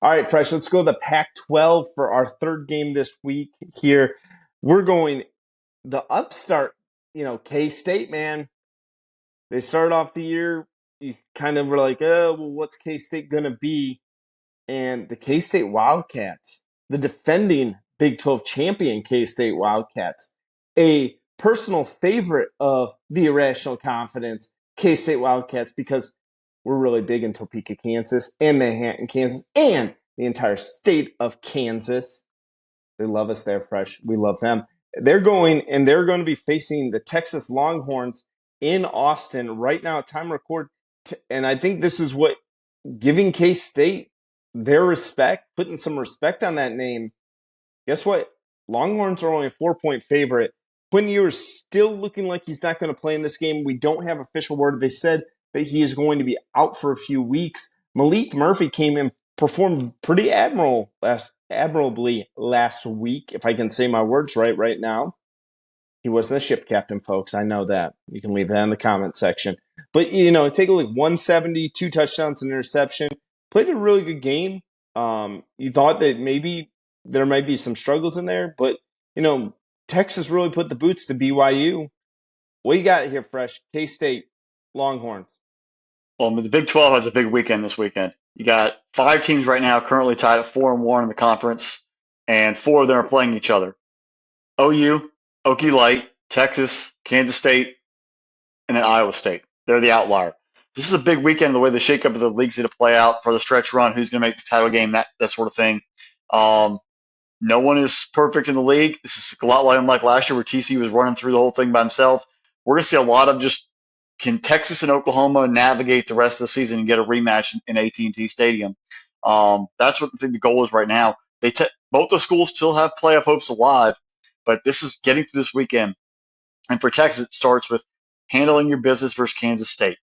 All right, Fresh, let's go to the Pac-12 for our third game this week here. We're going the upstart, K-State, man. They started off the year, you kind of were like, oh, well, what's K-State going to be? And the K-State Wildcats, the defending Big 12 champion K-State Wildcats, a personal favorite of the Irrational Confidence K-State Wildcats because we're really big in Topeka, Kansas, and Manhattan, Kansas, and the entire state of Kansas. They love us there, Fresh. We love them. They're going to be facing the Texas Longhorns in Austin right now at time record. And I think this is what giving K-State their respect, putting some respect on that name. Guess what? Longhorns are only a 4-point favorite. Quinn Ewers still looking like he's not going to play in this game. We don't have official word. They said that he is going to be out for a few weeks. Malik Murphy came in, performed pretty admirably last week, if I can say my words right now. He wasn't a ship captain, folks. I know that. You can leave that in the comment section. But, take a look. 170, 2 touchdowns, and interception. Played a really good game. You thought that maybe there might be some struggles in there, but, Texas really put the boots to BYU. What you got here, Fresh? K-State, Longhorns. Well, the Big 12 has a big weekend this weekend. You got 5 teams right now currently tied at 4-1 in the conference, and 4 of them are playing each other. OU, Okie Light, Texas, Kansas State, and then Iowa State. They're the outlier. This is a big weekend, the way the shakeup of the league's going to play out for the stretch run, who's going to make the title game, that sort of thing. No one is perfect in the league. This is a lot like last year where TCU was running through the whole thing by himself. We're going to see a lot of just, can Texas and Oklahoma navigate the rest of the season and get a rematch in AT&T Stadium? That's what I think the goal is right now. Both the schools still have playoff hopes alive, but this is getting through this weekend. And for Texas, it starts with handling your business versus Kansas State.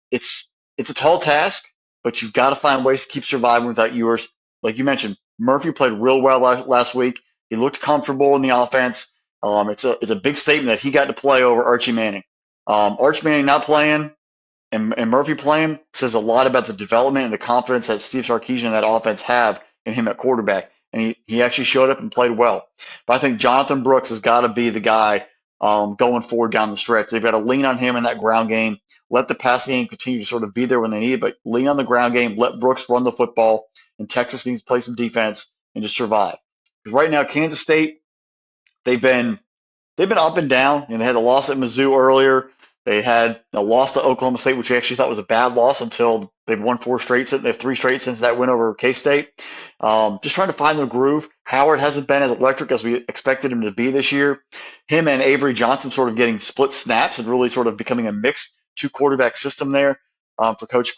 It's a tall task, but you've got to find ways to keep surviving without yours. Like you mentioned, Murphy played real well last week. He looked comfortable in the offense. It's a big statement that he got to play over Archie Manning. Archie Manning not playing and Murphy playing says a lot about the development and the confidence that Steve Sarkisian and that offense have in him at quarterback. And he actually showed up and played well. But I think Jonathan Brooks has got to be the guy going forward down the stretch. They've got to lean on him in that ground game. Let the passing game continue to sort of be there when they need it, but lean on the ground game. Let Brooks run the football, and Texas needs to play some defense and just survive. Because right now, Kansas State, they've been up and down. And they had a loss at Mizzou earlier. They had a loss to Oklahoma State, which we actually thought was a bad loss until they've won 4 straight. They have 3 straight since that win over K-State. Just trying to find their groove. Howard hasn't been as electric as we expected him to be this year. Him and Avery Johnson sort of getting split snaps and really sort of becoming a mixed 2-quarterback system there for Coach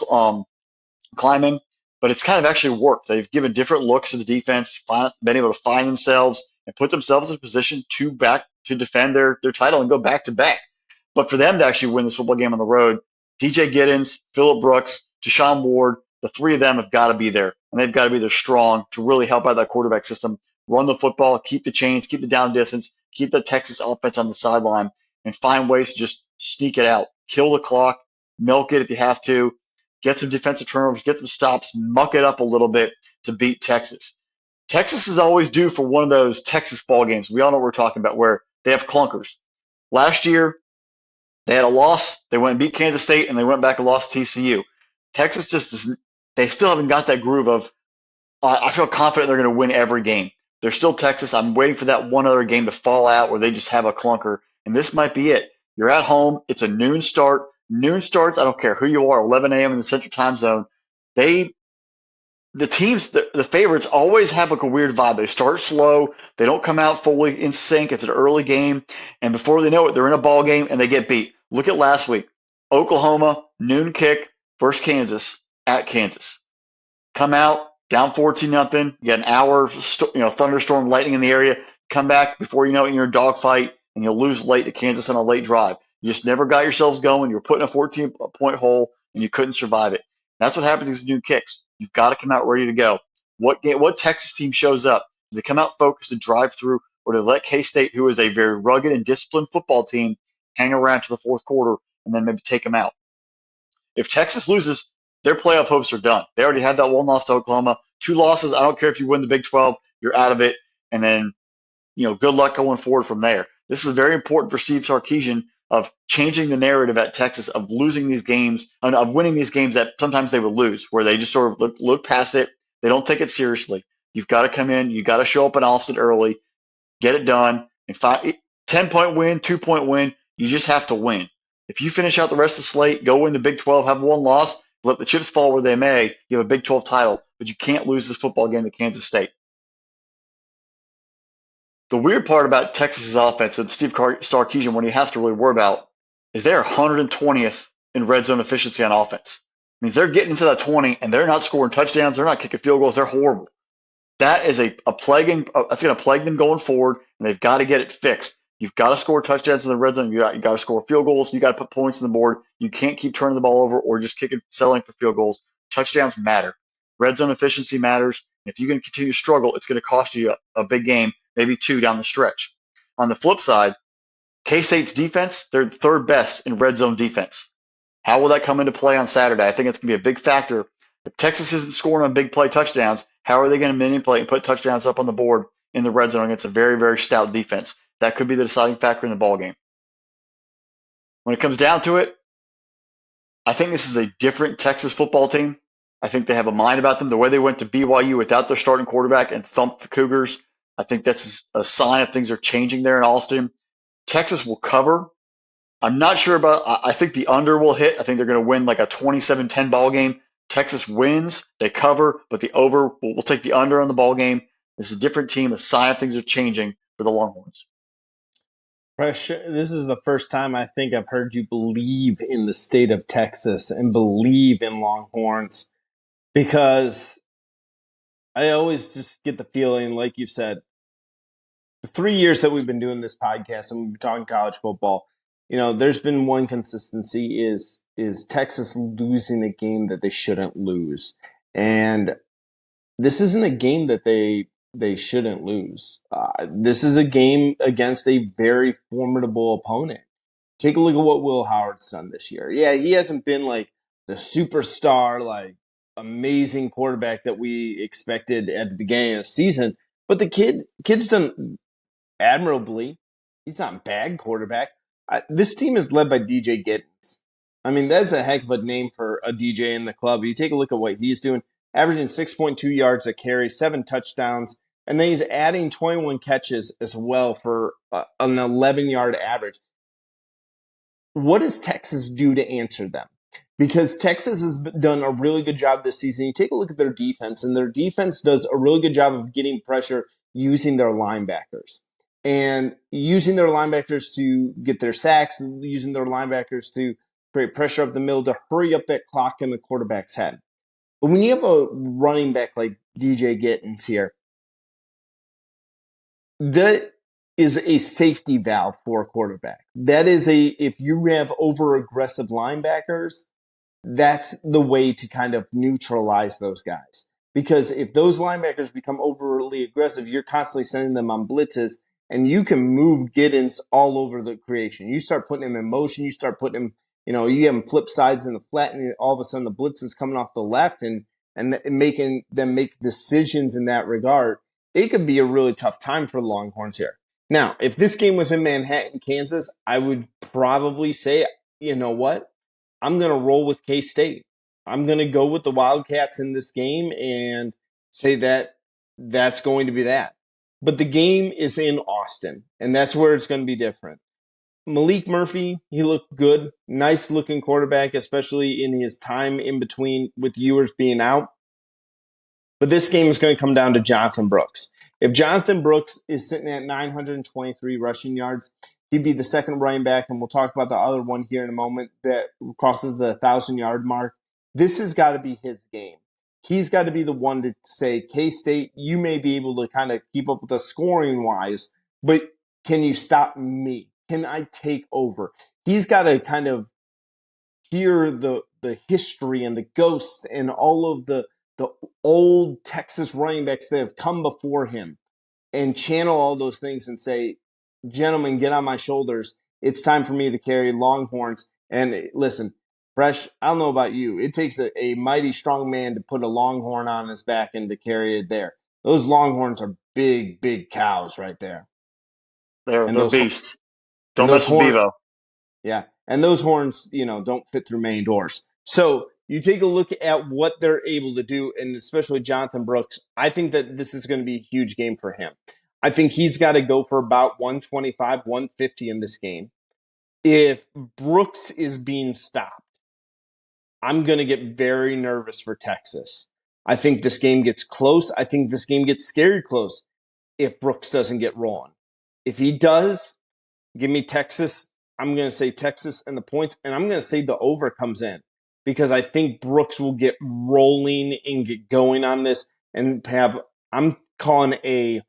Kleiman. But it's kind of actually worked. They've given different looks to the defense, been able to find themselves and put themselves in a position to defend their title and go back-to-back. But for them to actually win this football game on the road, DJ Giddens, Phillip Brooks, Deshaun Ward, the 3 of them have got to be there. And they've got to be there strong to really help out that quarterback system, run the football, keep the chains, keep the down distance, keep the Texas offense on the sideline, and find ways to just sneak it out. Kill the clock, milk it if you have to, get some defensive turnovers, get some stops, muck it up a little bit to beat Texas. Texas is always due for one of those Texas ball games. We all know what we're talking about, where they have clunkers. Last year, they had a loss. They went and beat Kansas State, and they went back and lost to TCU. Texas they still haven't got that groove of, I feel confident they're going to win every game. They're still Texas. I'm waiting for that one other game to fall out where they just have a clunker, and this might be it. You're at home. It's a noon start. Noon starts, I don't care who you are, 11 a.m. in the Central Time Zone. The teams, the favorites always have like a weird vibe. They start slow. They don't come out fully in sync. It's an early game. And before they know it, they're in a ball game and they get beat. Look at last week. Oklahoma, noon kick versus Kansas at Kansas. Come out, down 14-0. You got an hour, thunderstorm, lightning in the area. Come back before you know it, you're in a dogfight and you'll lose late to Kansas on a late drive. You just never got yourselves going. You were put in a 14-point hole and you couldn't survive it. That's what happens to these noon kicks. You've got to come out ready to go. What Texas team shows up? Do they come out focused and drive through, or do they let K-State, who is a very rugged and disciplined football team, hang around to the fourth quarter and then maybe take them out? If Texas loses, their playoff hopes are done. They already had that one loss to Oklahoma, 2 losses. I don't care if you win the Big 12, you're out of it. And then, good luck going forward from there. This is very important for Steve Sarkisian of changing the narrative at Texas of losing these games, of winning these games that sometimes they would lose, where they just sort of look past it. They don't take it seriously. You've got to come in. You've got to show up in Austin early, get it done, and 10-point win, 2-point win. You just have to win. If you finish out the rest of the slate, go win the Big 12, have one loss, let the chips fall where they may, you have a Big 12 title, but you can't lose this football game to Kansas State. The weird part about Texas's offense and Steve Sarkisian, what he has to really worry about, is they're 120th in red zone efficiency on offense. I mean, they're getting into that 20, and they're not scoring touchdowns. They're not kicking field goals. They're horrible. That is that's going to plague them going forward, and they've got to get it fixed. You've got to score touchdowns in the red zone. You got to score field goals. You got to put points on the board. You can't keep turning the ball over or just settling for field goals. Touchdowns matter. Red zone efficiency matters. If you can continue to struggle, it's going to cost you a big game, maybe 2 down the stretch. On the flip side, K-State's defense, they're third best in red zone defense. How will that come into play on Saturday? I think it's going to be a big factor. If Texas isn't scoring on big play touchdowns, how are they going to manipulate and put touchdowns up on the board in the red zone against a very, very stout defense? That could be the deciding factor in the ball game. When it comes down to it, I think this is a different Texas football team. I think they have a mind about them. The way they went to BYU without their starting quarterback and thumped the Cougars, I think that's a sign of things are changing there in Austin. Texas will cover. I'm not sure about – I think the under will hit. I think they're going to win like a 27-10 ball game. Texas wins. They cover, but the over – we'll take the under on the ball game. This is a different team. A sign of things are changing for the Longhorns. Fresh, this is the first time I think I've heard you believe in the state of Texas and believe in Longhorns, because I always just get the feeling, like you've said, the 3 years that we've been doing this podcast and we've been talking college football, there's been one consistency is Texas losing a game that they shouldn't lose. And this isn't a game that they shouldn't lose. This is a game against a very formidable opponent. Take a look at what Will Howard's done this year. Yeah, he hasn't been like the superstar, like amazing quarterback that we expected at the beginning of the season, but the kid's done admirably. He's not a bad quarterback. This team is led by DJ Giddens. I mean, that's a heck of a name for a DJ in the club. You take a look at what he's doing, averaging 6.2 yards a carry, 7 touchdowns, and then he's adding 21 catches as well for an 11-yard average. What does Texas do to answer them? Because Texas has done a really good job this season. You take a look at their defense, and their defense does a really good job of getting pressure using their linebackers. And using their linebackers to get their sacks, using their linebackers to create pressure up the middle to hurry up that clock in the quarterback's head. But when you have a running back like DJ Giddens here, that is a safety valve for a quarterback. That is if you have over aggressive linebackers, that's the way to kind of neutralize those guys. Because if those linebackers become overly aggressive, you're constantly sending them on blitzes, and you can move Giddens all over the creation. You start putting him in motion, you start putting him, you have him flip sides in the flat, and all of a sudden the blitz is coming off the left and making them make decisions in that regard. It could be a really tough time for the Longhorns here. Now, if this game was in Manhattan, Kansas, I would probably say, you know what? I'm going to roll with K-State. I'm going to go with the Wildcats in this game and say that that's going to be that. But the game is in Austin, and that's where it's going to be different. Malik Murphy, he looked good. Nice-looking quarterback, especially in his time in between with Ewers being out. But this game is going to come down to Jonathan Brooks. If Jonathan Brooks is sitting at 923 rushing yards, he'd be the second running back, and we'll talk about the other one here in a moment that crosses the 1,000-yard mark. This has got to be his game. He's got to be the one to say, K-State, you may be able to kind of keep up with us scoring-wise, but can you stop me? Can I take over? He's got to kind of hear the history and the ghost and all of the old Texas running backs that have come before him and channel all those things and say, gentlemen, get on my shoulders. It's time for me to carry Longhorns. And listen, Fresh, I don't know about you. It takes a mighty strong man to put a Longhorn on his back and to carry it there. Those Longhorns are big, big cows right there. And They're beasts. and Don't those mess with horn Bevo. yeah, and those horns, don't fit through many doors. So you take a look at what they're able to do, and especially Jonathan Brooks. I think that this is going to be a huge game for him. I think he's got to go for about 125, 150 in this game. If Brooks is being stopped, I'm going to get very nervous for Texas. I think this game gets close. I think this game gets scary close if Brooks doesn't get rolling. If he does, give me Texas. I'm going to say Texas and the points, and I'm going to say the over comes in because I think Brooks will get rolling and get going on this and have, I'm calling a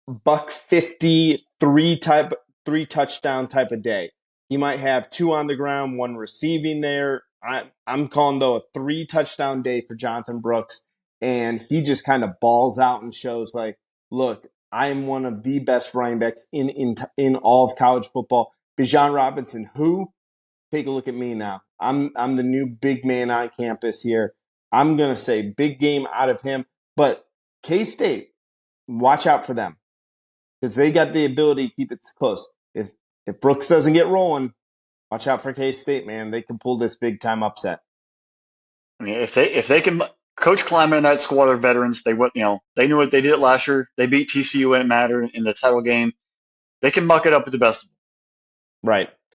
buck 50 three touchdown type of day. He might have 2 on the ground, 1 receiving there. I'm calling though a 3 touchdown day for Jonathan Brooks, and he just kind of balls out and shows like, look, I am one of the best running backs in all of college football. Bijan Robinson, who? Take a look at me now. I'm the new big man on campus here. I'm gonna say big game out of him, but K-State, watch out for them because they got the ability to keep it close. If Brooks doesn't get rolling, watch out for K-State, man. They can pull this big time upset. I mean, if they can, Coach Kleiman and that squad are veterans. They knew what they did it last year. They beat TCU when it mattered in the title game. They can muck it up with the best of them. Right.